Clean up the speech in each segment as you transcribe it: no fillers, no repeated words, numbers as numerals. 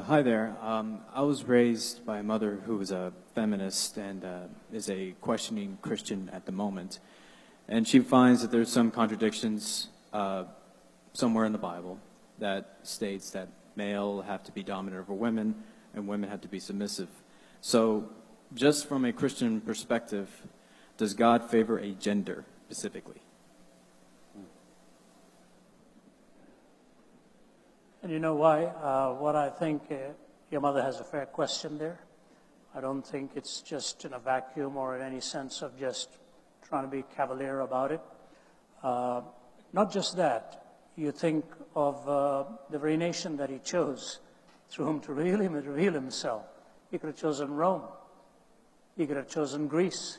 Hi there. I was raised by a mother who was a feminist and is a questioning Christian at the moment. And she finds that there's some contradictions somewhere in the Bible that states that male have to be dominant over women and women have to be submissive. So just from a Christian perspective, does God favor a gender specifically? And you know why? What I think, your mother has a fair question there. I don't think it's just in a vacuum or in any sense of just trying to be cavalier about it. Not just that. You think of the very nation that he chose through whom to reveal himself. He could have chosen Rome. He could have chosen Greece.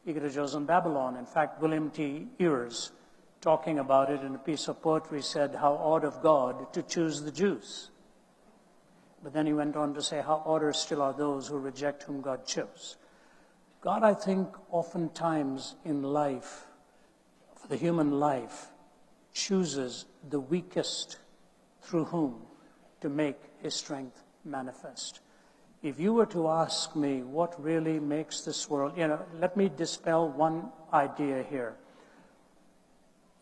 He could have chosen Babylon. In fact, William T. Ears, talking about it in a piece of poetry, said, how odd of God to choose the Jews. But then he went on to say, how odder still are those who reject whom God chose. God, I think, oftentimes in life, for the human life, chooses the weakest through whom to make his strength manifest. If you were to ask me what really makes this world, let me dispel one idea here.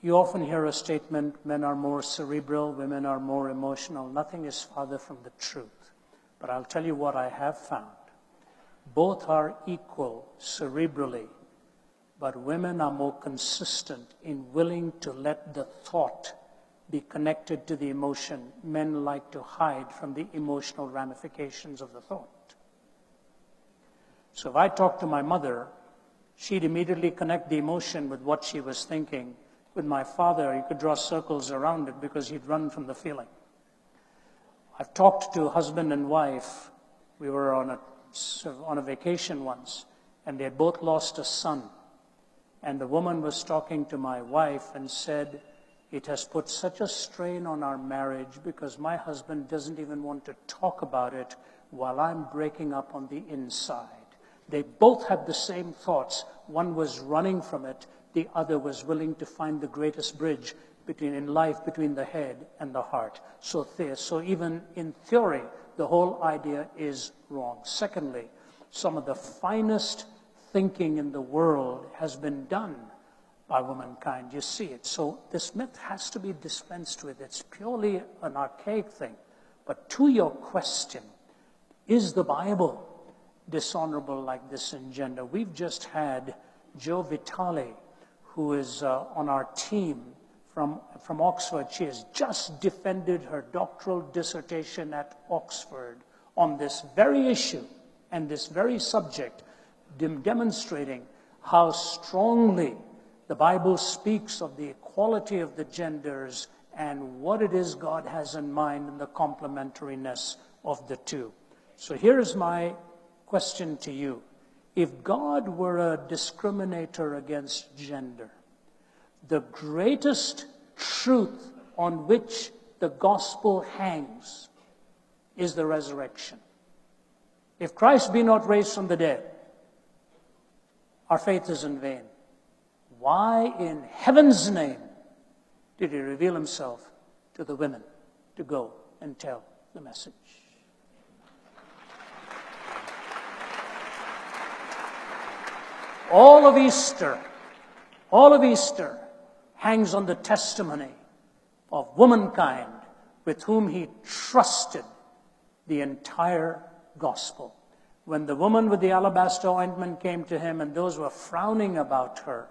You often hear a statement, men are more cerebral, women are more emotional. Nothing is farther from the truth. But I'll tell you what I have found. Both are equal cerebrally, but women are more consistent in willing to let the thought be connected to the emotion. Men like to hide from the emotional ramifications of the thought. So if I talked to my mother, she'd immediately connect the emotion with what she was thinking. With my father, you could draw circles around it because he'd run from the feeling. I've talked to husband and wife. We were on a vacation once, and they had both lost a son. And the woman was talking to my wife and said, it has put such a strain on our marriage because my husband doesn't even want to talk about it while I'm breaking up on the inside. They both had the same thoughts. One was running from it. The other was willing to find the greatest bridge in life between the head and the heart. So even in theory, the whole idea is wrong. Secondly, some of the finest thinking in the world has been done by womankind. You see it. So this myth has to be dispensed with. It's purely an archaic thing. But to your question, is the Bible dishonorable like this in gender? We've just had Joe Vitale, who is on our team from Oxford. She has just defended her doctoral dissertation at Oxford on this very issue and this very subject, demonstrating how strongly the Bible speaks of the equality of the genders and what it is God has in mind and the complementariness of the two. So here's my question to you. If God were a discriminator against gender, the greatest truth on which the gospel hangs is the resurrection. If Christ be not raised from the dead, our faith is in vain. Why in heaven's name did he reveal himself to the women to go and tell the message? All of Easter hangs on the testimony of womankind with whom he trusted the entire gospel. When the woman with the alabaster ointment came to him and those were frowning about her,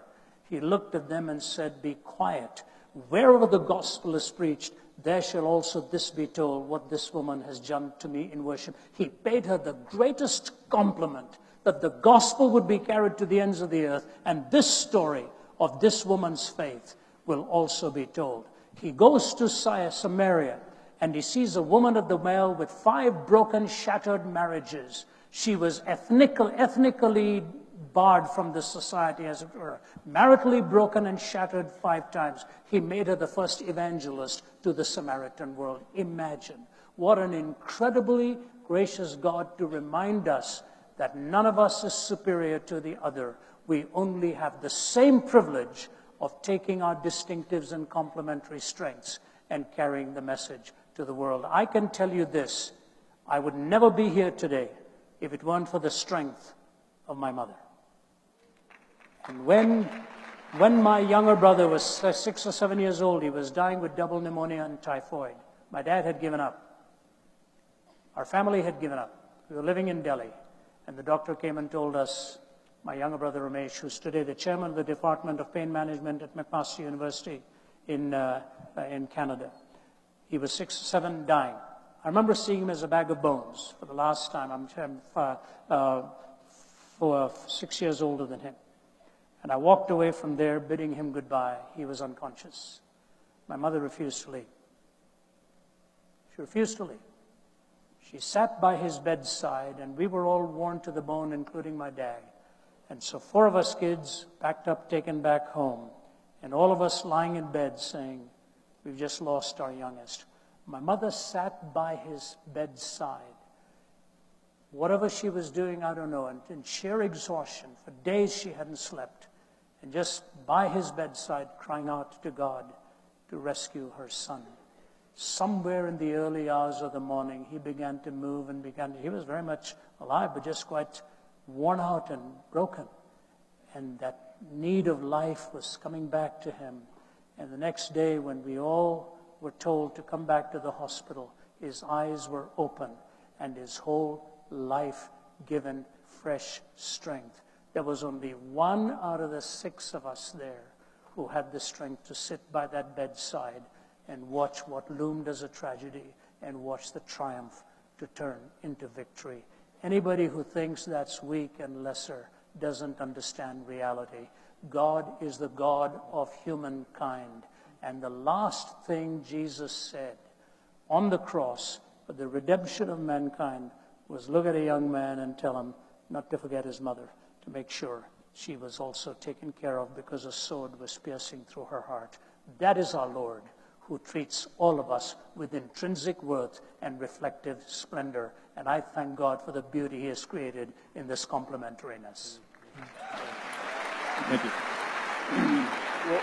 he looked at them and said, be quiet. Wherever the gospel is preached, there shall also this be told, what this woman has done to me in worship. He paid her the greatest compliment, that the gospel would be carried to the ends of the earth, and this story of this woman's faith will also be told. He goes to Samaria, and he sees a woman of the well with 5 broken, shattered marriages. She was ethnically barred from the society, as it were, maritally broken and shattered 5 times. He made her the first evangelist to the Samaritan world. Imagine what an incredibly gracious God to remind us that none of us is superior to the other. We only have the same privilege of taking our distinctives and complementary strengths and carrying the message to the world. I can tell you this, I would never be here today if it weren't for the strength of my mother. And when my younger brother was 6 or 7 years old, he was dying with double pneumonia and typhoid. My dad had given up. Our family had given up. We were living in Delhi, and the doctor came and told us, my younger brother Ramesh, who's today the chairman of the Department of Pain Management at McMaster University in Canada. He was 6 or 7, dying. I remember seeing him as a bag of bones for the last time. I'm 6 years older than him. And I walked away from there bidding him goodbye. He was unconscious. My mother refused to leave. She refused to leave. She sat by his bedside, and we were all worn to the bone, including my dad. And so 4 of us kids packed up, taken back home, and all of us lying in bed saying, we've just lost our youngest. My mother sat by his bedside. Whatever she was doing, I don't know, and in sheer exhaustion, for days she hadn't slept, and just by his bedside crying out to God to rescue her son. Somewhere in the early hours of the morning, he began to move and he was very much alive, but just quite worn out and broken. And that need of life was coming back to him. And the next day, when we all were told to come back to the hospital, his eyes were open and his whole life given fresh strength. There was only 1 out of the 6 of us there who had the strength to sit by that bedside and watch what loomed as a tragedy and watch the triumph to turn into victory. Anybody who thinks that's weak and lesser doesn't understand reality. God is the God of humankind. And the last thing Jesus said on the cross for the redemption of mankind was look at a young man and tell him not to forget his mother, to make sure she was also taken care of because a sword was piercing through her heart. That is our Lord, who treats all of us with intrinsic worth and reflective splendor. And I thank God for the beauty he has created in this complementariness. Thank you. Well,